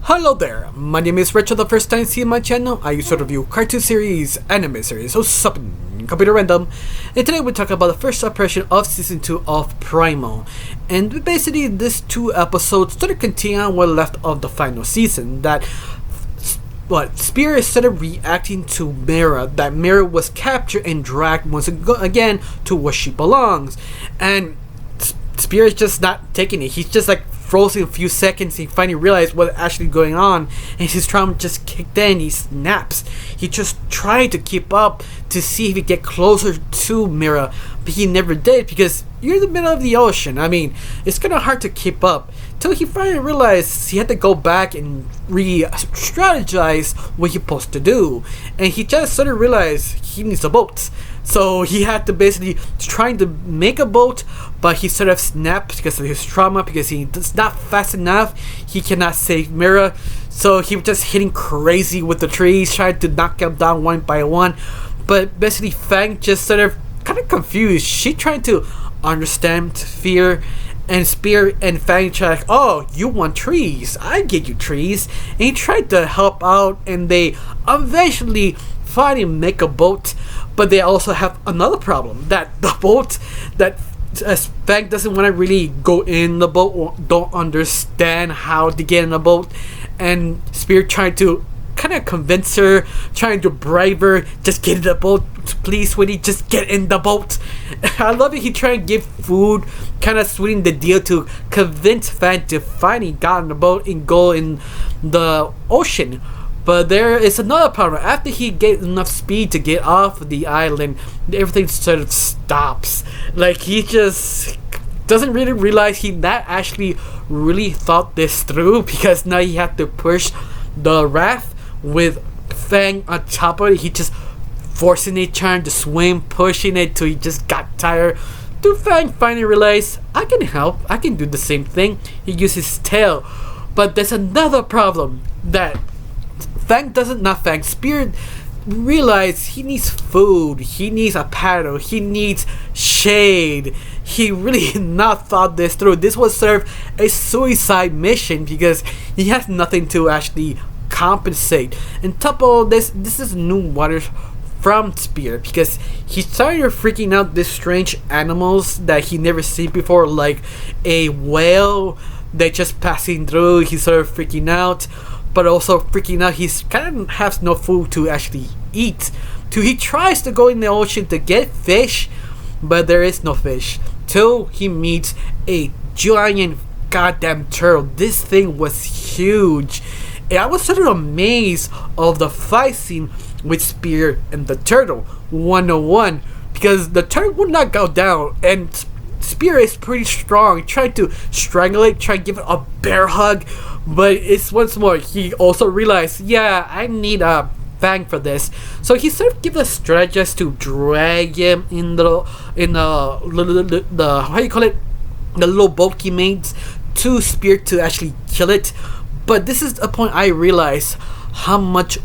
Hello there, my name is Rachel. The first time seeing my channel, I used to review cartoon series, anime series, so something computer random. And today we talk about the first impression of season 2 of Primal. And basically these two episodes sort of continue on what left of the final season. That Spear started reacting to Mira, that Mira was captured and dragged once again to where she belongs. And Spear is just not taking it. He's just like frozen a few seconds. He finally realized what's actually going on, and his trauma just kicked in. He snaps. He just tried to keep up to see if he get closer to Mira, but he never did because you're in the middle of the ocean. I mean, it's kind of hard to keep up. Till he finally realized he had to go back and re-strategize what he's supposed to do, and he just sort of realized he needs a boat. So he had to basically trying to make a boat, but he sort of snapped because of his trauma, because he's not fast enough. He cannot save Mira, so he was just hitting crazy with the trees, trying to knock them down one by one. But basically Fang just sort of kind of confused. She trying to understand fear, and Spear and Fang tried, oh, you want trees, I give you trees. And he tried to help out, and they eventually finally make a boat. But they also have another problem, that the boat, that Fang doesn't want to really go in the boat, or don't understand how to get in the boat. And Spear trying to kind of convince her, trying to bribe her, just get in the boat, please sweetie, just get in the boat. I love it. He tried to give food, kind of sweeten the deal to convince Fang to finally get on the boat and go in the ocean. But there is another problem. After he gets enough speed to get off the island, everything sort of stops. Like, he just doesn't really realize he not actually really thought this through, because now he had to push the raft with Fang on top of it. He just forcing it, trying to swim, pushing it till he just got tired. Till Fang finally realized, I can help, I can do the same thing. He uses his tail. But there's another problem, that Spear realized he needs food, he needs a paddle, he needs shade. He really not thought this through. This was sort of a suicide mission because he has nothing to actually compensate. And top of all this is new waters from Spear, because he started freaking out these strange animals that he never seen before, like a whale that just passing through. He's sort of freaking out, but also freaking out he's kind of has no food to actually eat. Till he tries to go in the ocean to get fish, but there is no fish. Till he meets a giant goddamn turtle. This thing was huge, and I was sort of amazed of the fight scene with Spear and the turtle 101, because the turtle would not go down, and Spear is pretty strong. He tried to strangle it, try to give it a bear hug, but it's once more he also realized, yeah, I need a Fang for this. So he sort of gives a strategist to drag him in the how you call it, the little boat he made to Spear to actually kill it. But this is a point I realized how much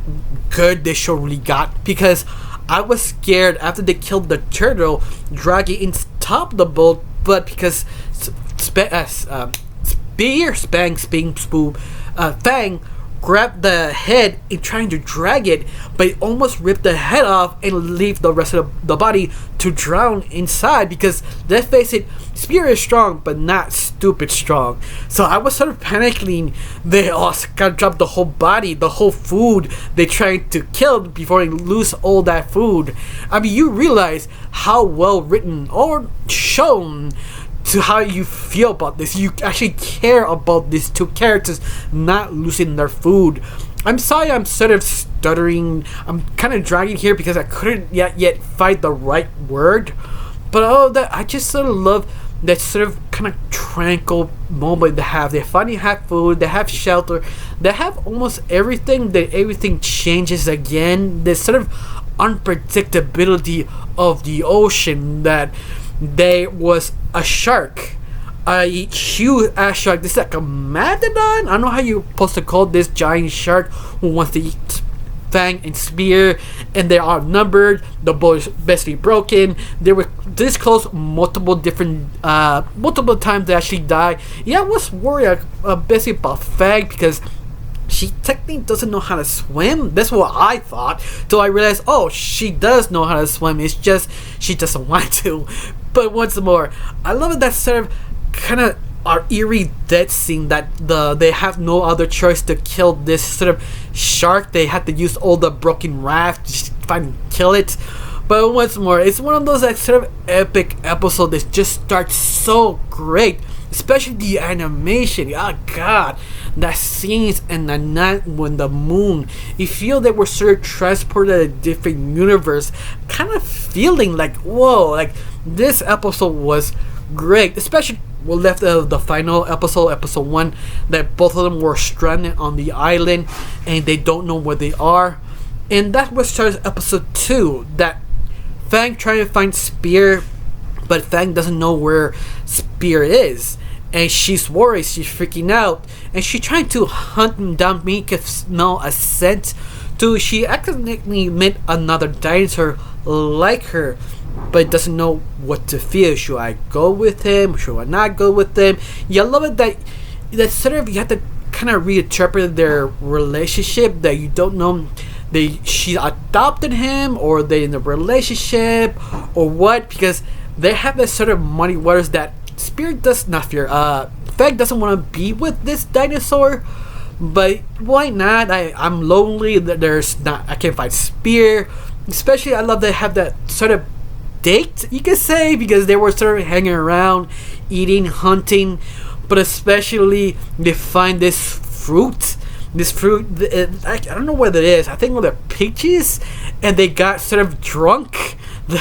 good this show really got, because I was scared after they killed the turtle, dragging in top of the boat, but because Fang grabbed the head and trying to drag it, but it almost ripped the head off and leave the rest of the body to drown inside, because let's face it, Spear is strong but not stupid strong. So I was sort of panicking. They also gotta drop the whole body, the whole food they tried to kill before they lose all that food. I mean, you realize how well written or shown to how you feel about this. You actually care about these two characters not losing their food. I'm sorry I'm sort of stuttering. I'm kind of dragging here because I couldn't yet find the right word. But all that, I just sort of love that sort of kind of tranquil moment they have. They finally have food, they have shelter, they have almost everything. That everything changes again. There's sort of unpredictability of the ocean, that there was a shark, a huge ass shark. This is like a mastodon. I don't know how you're supposed to call this giant shark who wants to eat Fang and Spear, and they are numbered. The boat is basically broken. They were this close multiple times they actually die. Yeah, I was worried basically about Fang, because she technically doesn't know how to swim. That's what I thought. Till I realized, oh, she does know how to swim. It's just she doesn't want to. But once more, I love it that sort of kind of our eerie death scene that they have no other choice to kill this sort of shark. They had to use all the broken raft to find and kill it. But once more, it's one of those like sort of epic episodes that just starts so great, especially the animation. Oh god, that scenes and the night when the moon, you feel that we're sort of transported to a different universe, kind of feeling like whoa, like this episode was great, especially we left the final episode, episode 1, that both of them were stranded on the island and they don't know where they are. And that was starts episode 2, that Fang trying to find Spear, but Fang doesn't know where Spear is. And she's worried, she's freaking out, and she's trying to hunt him down, make it smell a scent. She accidentally met another dinosaur like her, but doesn't know what to feel. Should I go with him? Should I not go with him? You love it that sort of you have to kind of reinterpret their relationship, that you don't know she adopted him or they in a relationship or what, because they have this sort of muddy waters that Spirit does not fear. Fang doesn't want to be with this dinosaur, but why not? I'm lonely. I can't find Spear. Especially I love they have that sort of date, you could say, because they were sort of hanging around, eating, hunting, but especially they find this fruit. I don't know what it is. I think they're peaches, and they got sort of drunk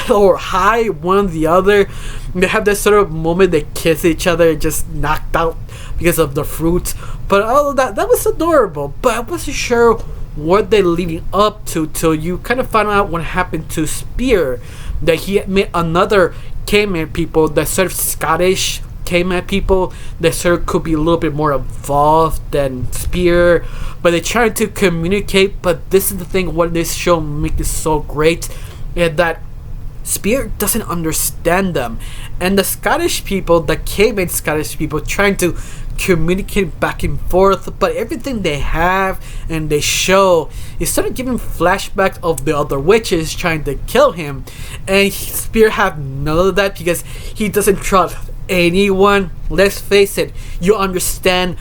or high, one or the other. They have this sort of moment they kiss each other, just knocked out because of the fruit. But all of that was adorable. But I wasn't sure what they're leading up to till you kind of find out what happened to Spear. That he met another caveman people, that sort of Scottish caveman people that sort of could be a little bit more evolved than Spear, but they're trying to communicate. But this is the thing, what this show makes it so great, is that Spear doesn't understand them, and the Scottish people, the caveman Scottish people, trying to communicate back and forth, but everything they have and they show is sort of giving flashbacks of the other witches trying to kill him, and Spear have none of that because he doesn't trust anyone. Let's face it, you understand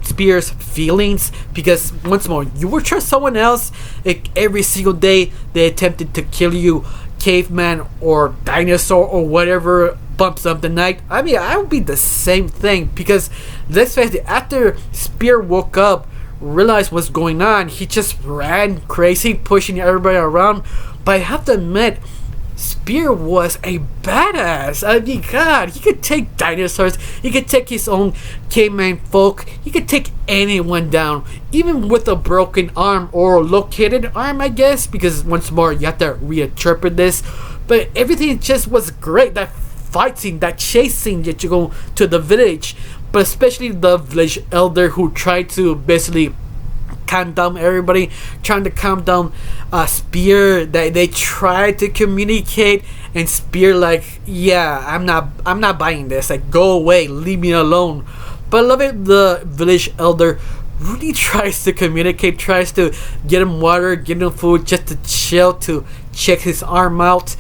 Spear's feelings, because once more, you would trust someone else. Like, every single day they attempted to kill you, caveman or dinosaur or whatever bumps up the night. I mean, I would be the same thing, because let's face it, after Spear woke up, realized what's going on, he just ran crazy, pushing everybody around. But I have to admit, Spear was a badass. I mean, God, he could take dinosaurs, he could take his own caveman folk, he could take anyone down, even with a broken arm or located arm, I guess, because once more, you have to reinterpret this. But everything just was great. That fight scene, that chase scene that you go to the village, but especially the village elder who tried to basically calm down everybody, trying to calm down Spear. They tried to communicate, and Spear like, yeah, I'm not buying this, like, go away, leave me alone. But I love it, the village elder really tries to communicate, tries to get him water, get him food, just to chill, to check his arm out.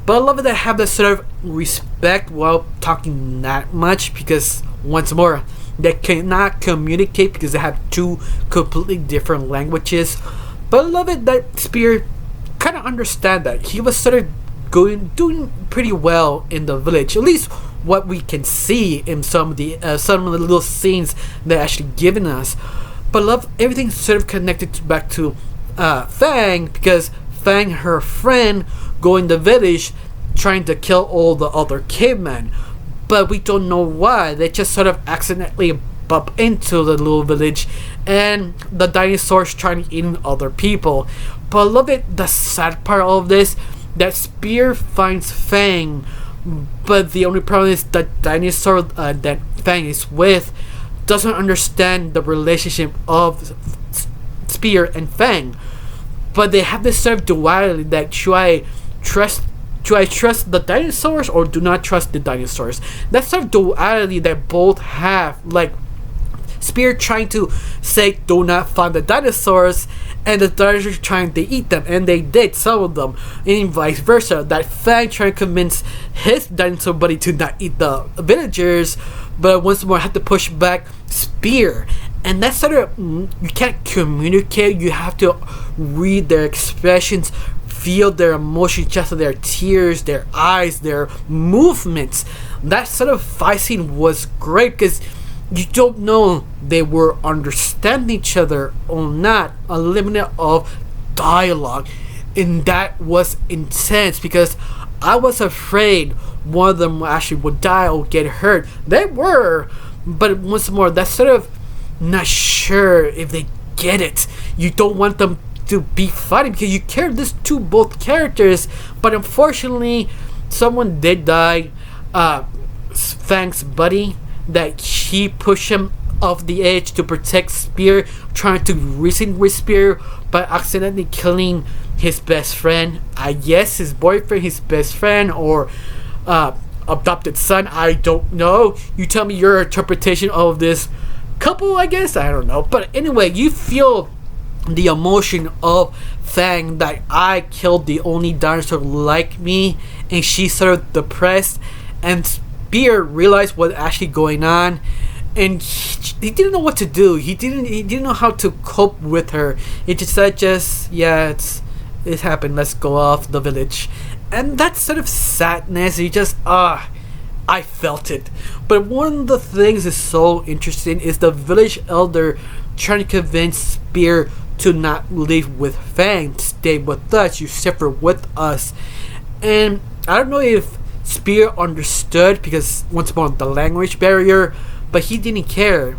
But I love it that I have that sort of respect while talking that much, because once more, they cannot communicate because they have two completely different languages. But I love it that Spear kind of understand that. He was sort of doing pretty well in the village, at least what we can see in some of the little scenes they're actually giving us. But I love everything sort of connected back to Fang, because Fang, her friend, go in the village trying to kill all the other cavemen, but we don't know why. They just sort of accidentally bump into the little village, and the dinosaurs trying to eat other people. But I love it, the sad part of this, that Spear finds Fang, but the only problem is the dinosaur that Fang is with doesn't understand the relationship of Spear and Fang. But they have this sort of duality that should I trust the dinosaurs or do not trust the dinosaurs? That sort of duality that both have. Like, Spear trying to say do not find the dinosaurs, and the dinosaurs trying to eat them, and they did, some of them, and vice versa. That Fang trying to convince his dinosaur buddy to not eat the villagers, but once more had to push back Spear. And that's sort of, you can't communicate, you have to read their expressions, feel their emotions, just their tears, their eyes, their movements. That sort of fight scene was great because you don't know they were understanding each other or not. A limit of dialogue, and that was intense because I was afraid one of them actually would die or get hurt. They were, but once more, that's sort of not sure if they get it. You don't want them to be fighting because you care this to both characters, but unfortunately someone did die. Fang's buddy, that he pushed him off the edge to protect Spear, trying to reason with Spear by accidentally killing his best friend. I guess his boyfriend, his best friend, or adopted son. I don't know. You tell me your interpretation of this couple, I guess. I don't know. But anyway, you feel the emotion of Fang that I killed the only dinosaur like me, and she's sort of depressed, and Spear realized what's actually going on, and he didn't know what to do. He didn't know how to cope with her. He just said, it happened, let's go off the village. And that sort of sadness, I felt it. But one of the things is so interesting is the village elder trying to convince Spear to not leave with Fang, stay with us, you suffer with us. And I don't know if Spear understood because once more the language barrier, but he didn't care.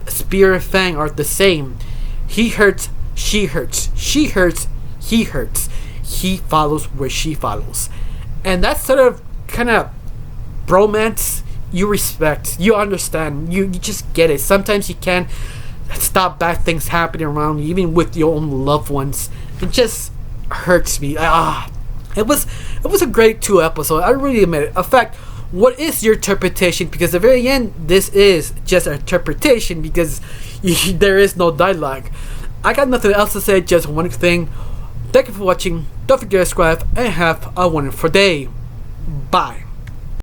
Spear and Fang are the same. He hurts, she hurts. She hurts, he hurts. He follows where she follows. And that sort of kind of bromance you respect, you understand, you just get it. Sometimes you can't stop bad things happening around you, even with your own loved ones. It just hurts me. It was a great 2 episodes. I really admit it. In fact, what is your interpretation? Because at the very end, this is just an interpretation because there is no dialogue. I got nothing else to say, just one thing. Thank you for watching. Don't forget to subscribe and have a wonderful day. Bye.